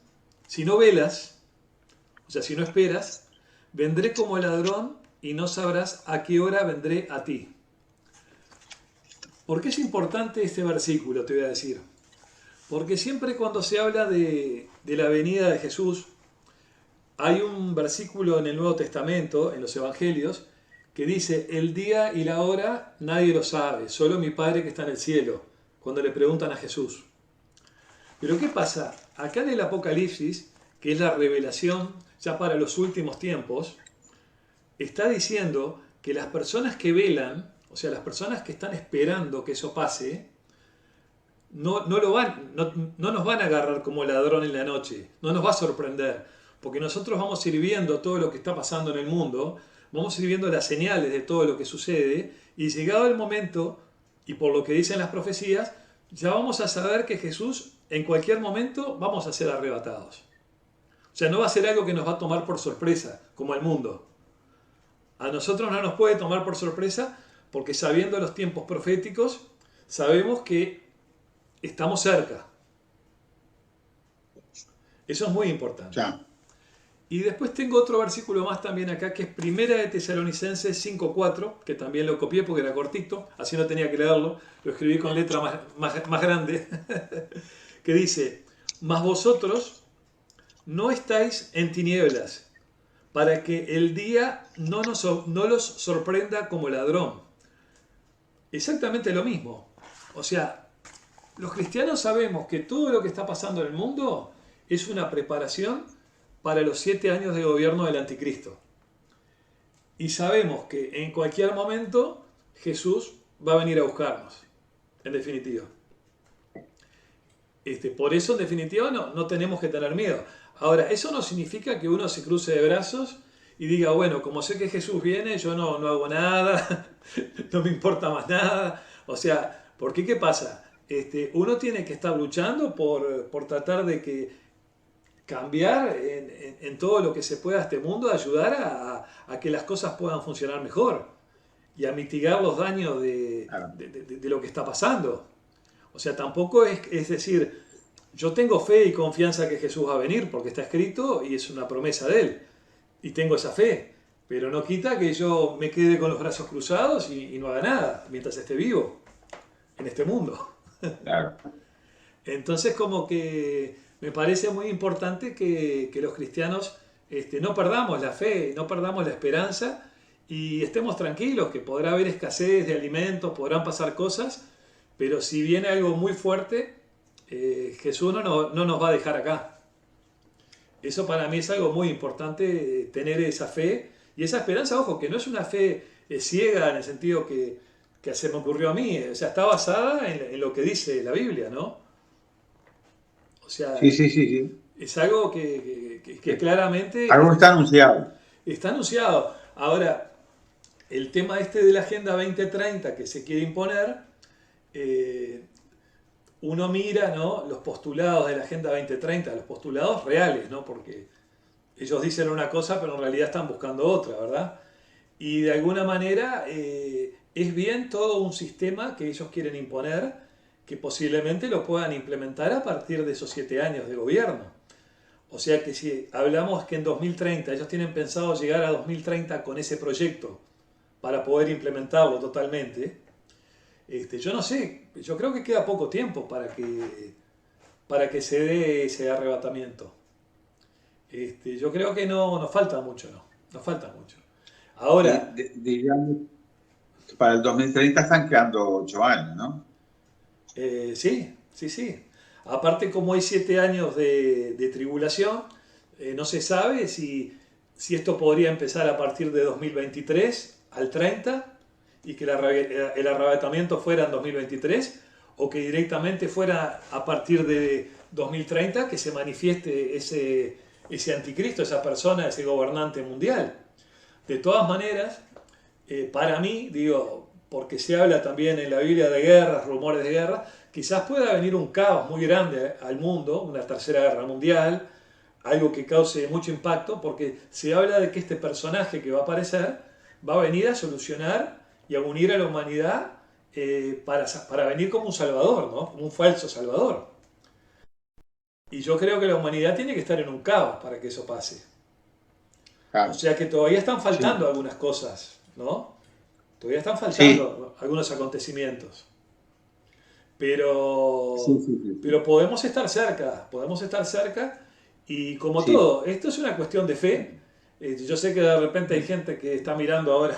o sea, si no esperas, vendré como ladrón y no sabrás a qué hora vendré a ti. ¿Por qué es importante este versículo? Te voy a decir. Porque siempre cuando se habla de la venida de Jesús, hay un versículo en el Nuevo Testamento, en los Evangelios, que dice, el día y la hora nadie lo sabe, solo mi Padre que está en el cielo, cuando le preguntan a Jesús. Pero ¿qué pasa? Acá en el Apocalipsis, que es la revelación ya para los últimos tiempos, está diciendo que las personas que velan, o sea, las personas que están esperando que eso pase, no nos van a agarrar como ladrón en la noche, no nos va a sorprender, porque nosotros vamos a ir viendo todo lo que está pasando en el mundo, vamos a ir viendo las señales de todo lo que sucede, y llegado el momento, y por lo que dicen las profecías, ya vamos a saber que Jesús en cualquier momento vamos a ser arrebatados. O sea, no va a ser algo que nos va a tomar por sorpresa, como el mundo. A nosotros no nos puede tomar por sorpresa, porque sabiendo los tiempos proféticos, sabemos que estamos cerca. Eso es muy importante. Ya. Y después tengo otro versículo más también acá, que es Primera de Tesalonicenses 5:4, que también lo copié porque era cortito, así no tenía que leerlo, lo escribí con letra más grande, que dice, mas vosotros no estáis en tinieblas, para que el día no los sorprenda como ladrón. Exactamente lo mismo. O sea, los cristianos sabemos que todo lo que está pasando en el mundo es una preparación para los 7 años de gobierno del anticristo. Y sabemos que en cualquier momento Jesús va a venir a buscarnos, en definitiva. Por eso, en definitiva, no tenemos que tener miedo. Ahora, eso no significa que uno se cruce de brazos y diga, bueno, como sé que Jesús viene, yo no hago nada, no me importa más nada. O sea, ¿por qué? ¿Qué pasa? Uno tiene que estar luchando por tratar de que cambiar en todo lo que se pueda este mundo, ayudar a que las cosas puedan funcionar mejor y a mitigar los daños Claro. de lo que está pasando. O sea, tampoco es decir, yo tengo fe y confianza que Jesús va a venir porque está escrito y es una promesa de Él. Y tengo esa fe. Pero no quita que yo me quede con los brazos cruzados y no haga nada mientras esté vivo en este mundo. Claro. Entonces como que me parece muy importante que los cristianos no perdamos la fe, no perdamos la esperanza y estemos tranquilos, que podrá haber escasez de alimentos, podrán pasar cosas, pero si viene algo muy fuerte, Jesús no nos va a dejar acá. Eso para mí es algo muy importante, tener esa fe y esa esperanza, ojo, que no es una fe ciega en el sentido que que se me ocurrió a mí. O sea, está basada en lo que dice la Biblia, ¿no? O sea, Sí, sí, sí, sí. es algo que claramente Algo está anunciado. está anunciado. Ahora, el tema este de la Agenda 2030 que se quiere imponer, eh, uno mira, ¿no?, los postulados de la Agenda 2030, los postulados reales, ¿no? Porque ellos dicen una cosa, pero en realidad están buscando otra, ¿verdad? Y de alguna manera es bien todo un sistema que ellos quieren imponer, que posiblemente lo puedan implementar a partir de esos 7 años de gobierno. O sea que si hablamos que en 2030, ellos tienen pensado llegar a 2030 con ese proyecto para poder implementarlo totalmente, yo no sé, yo creo que queda poco tiempo para que se dé ese arrebatamiento. Yo creo que no nos falta mucho, no, nos falta mucho. Ahora, Digamos que para el 2030 están quedando 8 años, ¿no? sí, sí, sí. Aparte, como hay 7 años de tribulación, no se sabe si esto podría empezar a partir de 2023 al 30 y que el arrebatamiento fuera en 2023 o que directamente fuera a partir de 2030 que se manifieste ese anticristo, esa persona, ese gobernante mundial. De todas maneras, para mí, digo, porque se habla también en la Biblia de guerras, rumores de guerra, quizás pueda venir un caos muy grande al mundo, una tercera guerra mundial, algo que cause mucho impacto, porque se habla de que este personaje que va a aparecer va a venir a solucionar y a unir a la humanidad para venir como un salvador, ¿no? Como un falso salvador. Y yo creo que la humanidad tiene que estar en un caos para que eso pase. O Claro. sea que todavía están faltando Sí, algunas cosas, ¿no? Todavía están sí, faltando algunos acontecimientos. sí, Pero, sí, sí, sí. pero podemos estar cerca y como Sí. todo, esto es una cuestión de fe. Yo sé que de repente hay gente que está mirando ahora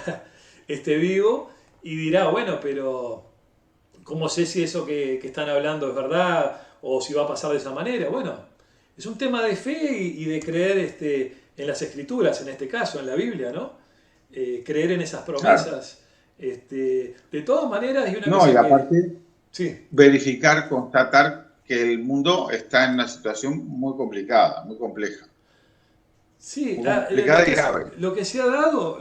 este vivo y dirá, bueno, pero ¿cómo sé si eso que están hablando es verdad o si va a pasar de esa manera? Bueno, es un tema de fe y de creer en las escrituras, en este caso, en la Biblia, ¿no? Creer en esas Claro. promesas. De todas maneras, hay una No, y cosa que... aparte, Sí, verificar, constatar que el mundo está en una situación muy complicada, muy compleja. sí, Muy complicada y grave. lo que se ha dado,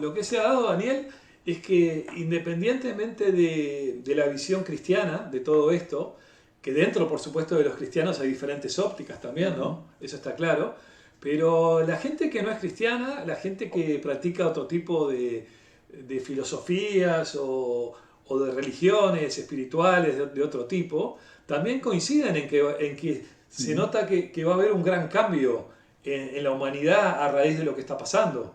Daniel, es que independientemente de la visión cristiana de todo esto, que dentro, por supuesto, de los cristianos hay diferentes ópticas también, ¿no? Eso está claro. Pero la gente que no es cristiana, la gente que practica otro tipo de filosofías o de religiones espirituales de otro tipo, también coinciden en que se Ujú. nota que va a haber un gran cambio en la humanidad a raíz de lo que está pasando.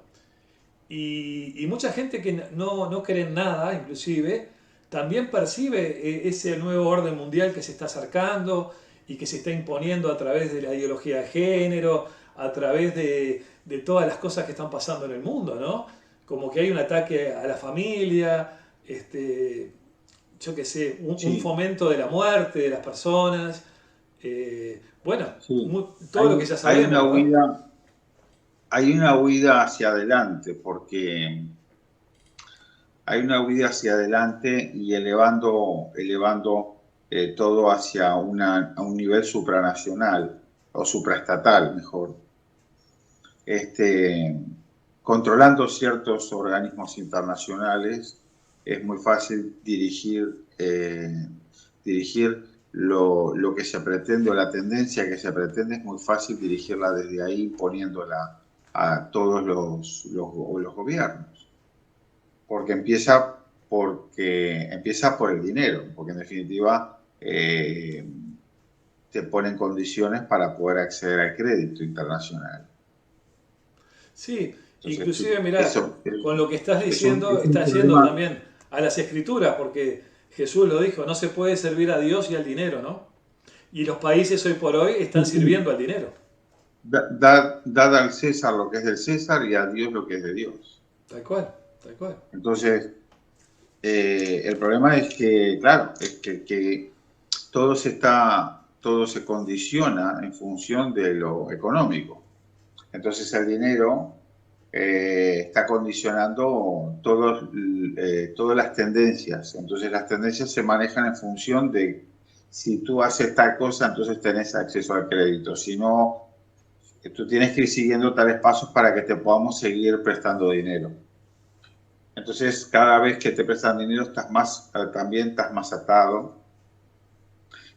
Y mucha gente que no cree en nada, inclusive, también percibe ese nuevo orden mundial que se está acercando y que se está imponiendo a través de la ideología de género, a través de todas las cosas que están pasando en el mundo, ¿no? Como que hay un ataque a la familia, yo qué sé, un Sí, fomento de la muerte de las personas, bueno, sí. todo lo que ya Hay sabemos, una ¿verdad? huida, hay una huida hacia adelante, porque hay una huida hacia adelante y elevando todo hacia a un nivel supranacional o supraestatal, mejor. Este, controlando ciertos organismos internacionales, es muy fácil dirigir lo que se pretende o la tendencia que se pretende, es muy fácil dirigirla desde ahí, poniéndola a todos los gobiernos, porque empieza por el dinero, porque en definitiva te ponen condiciones para poder acceder al crédito internacional. Sí, Entonces, inclusive, mirá, eso con lo que estás diciendo, es un estás yendo problema. también a las escrituras, porque Jesús lo dijo, no se puede servir a Dios y al dinero, ¿no? Y los países hoy por hoy están Sí, sí. sirviendo al dinero. Dad al César lo que es del César y a Dios lo que es de Dios. Tal cual, tal cual. Entonces, el problema es que, claro, que todo se condiciona en función de lo económico. Entonces, el dinero está condicionando todas las tendencias. Entonces las tendencias se manejan en función de si tú haces tal cosa, entonces tenés acceso al crédito. Si no, tú tienes que ir siguiendo tales pasos para que te podamos seguir prestando dinero. Entonces, cada vez que te prestan dinero también estás más atado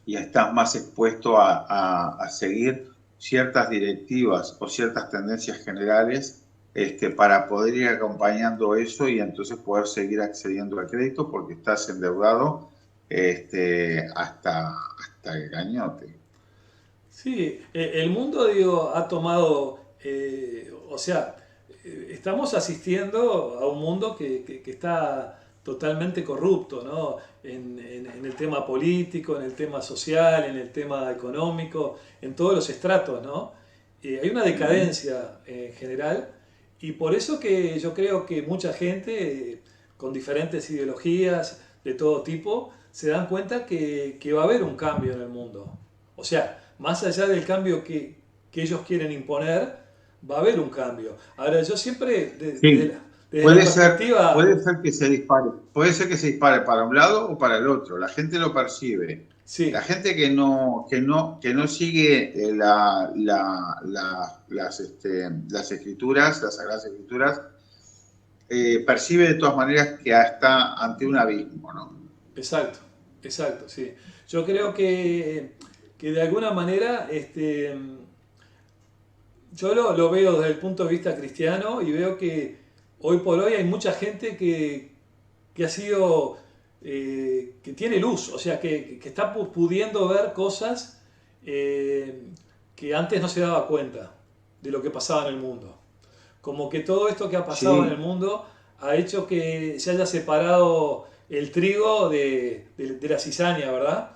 y estás más expuesto a seguir ciertas directivas o ciertas tendencias generales para poder ir acompañando eso y entonces poder seguir accediendo al crédito porque estás endeudado hasta el gañote. Sí, el mundo, digo, ha tomado, o sea, estamos asistiendo a un mundo que está totalmente corrupto, ¿no? En el tema político, en el tema social, en el tema económico, en todos los estratos, ¿no? Hay una decadencia en general y por eso que yo creo que mucha gente con diferentes ideologías de todo tipo se dan cuenta que va a haber un cambio en el mundo. O sea, más allá del cambio que ellos quieren imponer, va a haber un cambio. Ahora, yo siempre, Sí, desde la perspectiva, puede ser que se dispare, puede ser que se dispare para un lado o para el otro. La gente lo percibe. La sí, gente que no sigue las escrituras, las sagradas escrituras, percibe de todas maneras que está ante un abismo, ¿no? exacto, exacto, sí. Yo creo que de alguna manera, yo lo veo desde el punto de vista cristiano y veo que hoy por hoy hay mucha gente que ha sido, que tiene luz, o sea, que está pudiendo ver cosas que antes no se daba cuenta de lo que pasaba en el mundo. Como que todo esto que ha pasado en el Sí, mundo ha hecho que se haya separado el trigo de la cizaña, ¿verdad?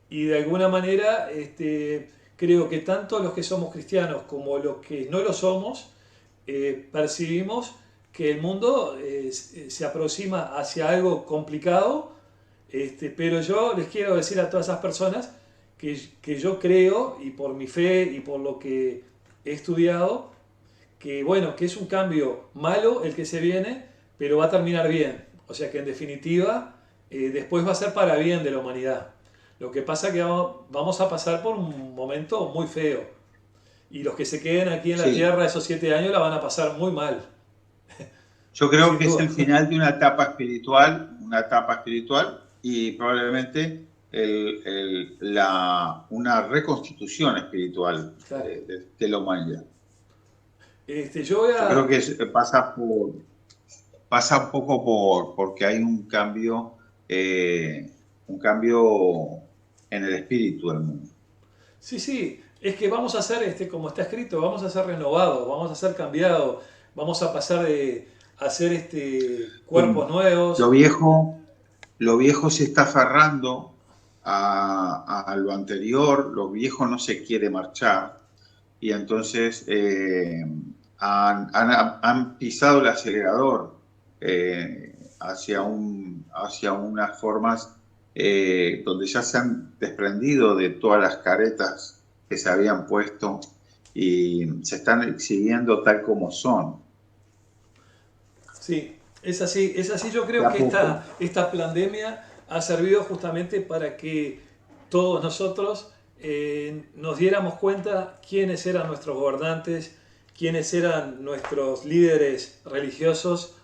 Y de alguna manera creo que tanto los que somos cristianos como los que no lo somos, percibimos que el mundo se aproxima hacia algo complicado, pero yo les quiero decir a todas esas personas que yo creo, y por mi fe y por lo que he estudiado, que bueno, que es un cambio malo el que se viene, pero va a terminar bien. O sea que en definitiva, después va a ser para bien de la humanidad. Lo que pasa es que vamos a pasar por un momento muy feo. Y los que se queden aquí en la sí. Tierra esos 7 años la van a pasar muy mal, Yo creo sin que es duda. el final de una etapa espiritual y probablemente una reconstitución espiritual Claro. de la humanidad. Yo voy Yo creo a... que pasa un poco porque hay un cambio en el espíritu del mundo. Sí, sí, es que vamos a ser, como está escrito, vamos a ser renovados, vamos a ser cambiados, vamos a pasar de hacer cuerpos Sí. Lo nuevos. viejo, lo viejo se está aferrando a lo anterior, lo viejo no se quiere marchar y entonces han pisado el acelerador hacia unas formas donde ya se han desprendido de todas las caretas que se habían puesto y se están exhibiendo tal como son, Sí, es así, es así. Yo de creo a que poco. esta pandemia ha servido justamente para que todos nosotros nos diéramos cuenta quiénes eran nuestros gobernantes, quiénes eran nuestros líderes religiosos,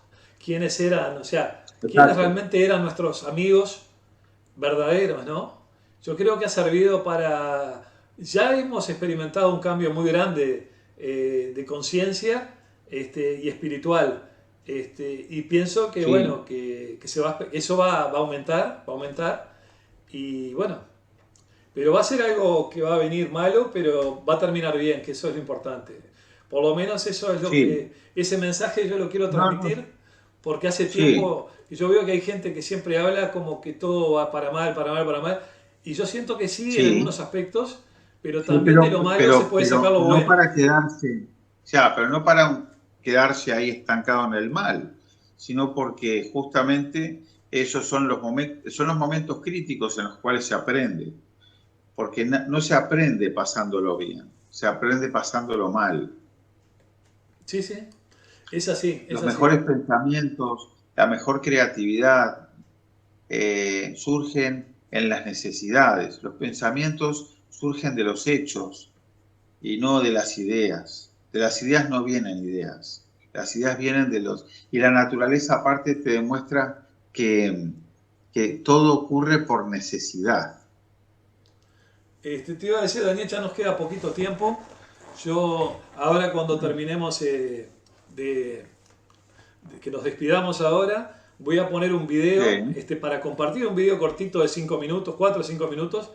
quiénes eran, o sea, quiénes Exacto. realmente eran nuestros amigos verdaderos, ¿no? Yo creo que ha servido para... Ya hemos experimentado un cambio muy grande de conciencia y espiritual. Y pienso que, Sí, bueno, que eso va a aumentar, va a aumentar. Y bueno, pero va a ser algo que va a venir malo, pero va a terminar bien, que eso es lo importante. Por lo menos eso es lo sí. ese mensaje yo lo quiero No, no, transmitir, porque hace sí, tiempo que yo veo que hay gente que siempre habla como que todo va para mal, para mal, para mal, y yo siento que sí en algunos sí, aspectos, pero sí, también de lo malo se puede sacar pero lo no bueno. para quedarse, o sea, pero no para quedarse ahí estancado en el mal, sino porque justamente esos son los momentos críticos en los cuales se aprende, porque no se aprende pasándolo bien, se aprende pasándolo mal. Sí, sí. Es así, es Los así. mejores pensamientos, la mejor creatividad surgen en las necesidades. Los pensamientos surgen de los hechos y no de las ideas. De las ideas no vienen ideas. Las ideas vienen de los... Y la naturaleza aparte te demuestra que todo ocurre por necesidad. Te iba a decir, Daniel, ya nos queda poquito tiempo. Yo, ahora cuando terminemos de que nos despidamos ahora, voy a poner un video Sí, para compartir, un video cortito de 5 minutos, 4 o 5 minutos,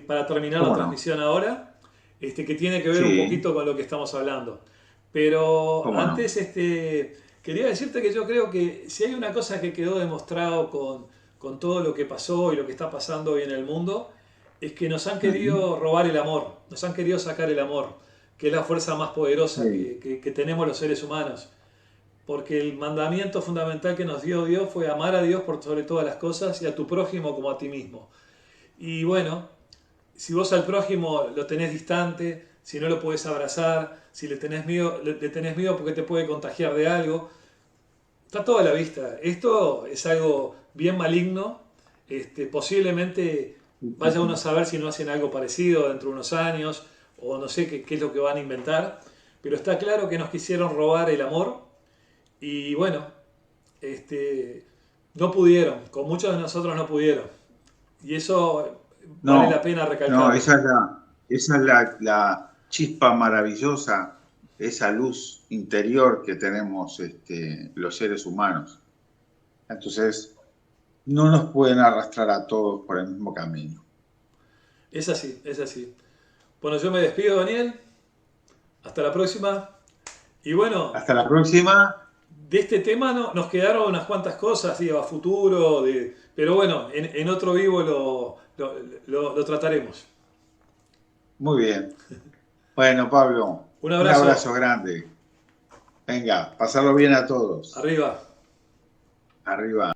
para terminar la ¿cómo no? transmisión ahora, que tiene que ver un Sí, poquito con lo que estamos hablando. Pero ¿cómo no? antes, quería decirte que yo creo que si hay una cosa que quedó demostrado con todo lo que pasó y lo que está pasando hoy en el mundo, es que nos han Ujú. querido robar el amor, nos han querido sacar el amor, que es la fuerza más poderosa Sí, que tenemos los seres humanos. Porque el mandamiento fundamental que nos dio Dios fue amar a Dios por sobre todas las cosas y a tu prójimo como a ti mismo. Y bueno, si vos al prójimo lo tenés distante, si no lo podés abrazar, si le tenés miedo porque te puede contagiar de algo, está todo a la vista. Esto es algo bien maligno. Posiblemente sí, sí, vaya uno a sí. saber si no hacen algo parecido dentro de unos años o no sé qué es lo que van a inventar. Pero está claro que nos quisieron robar el amor y bueno, no pudieron, con muchos de nosotros no pudieron. Y eso vale la No, pena no, recalcarlo. esa es la chispa maravillosa, esa luz interior que tenemos los seres humanos. Entonces, no nos pueden arrastrar a todos por el mismo camino. Es así, es así. Bueno, yo me despido, Daniel. Hasta la próxima. Y bueno, Hasta la próxima. de este tema nos quedaron unas cuantas cosas, digo, a futuro, pero bueno, en otro vivo lo trataremos. Muy bien. Bueno, Pablo, Un un abrazo abrazo. grande. Venga, pasarlo bien a todos. Arriba. Arriba.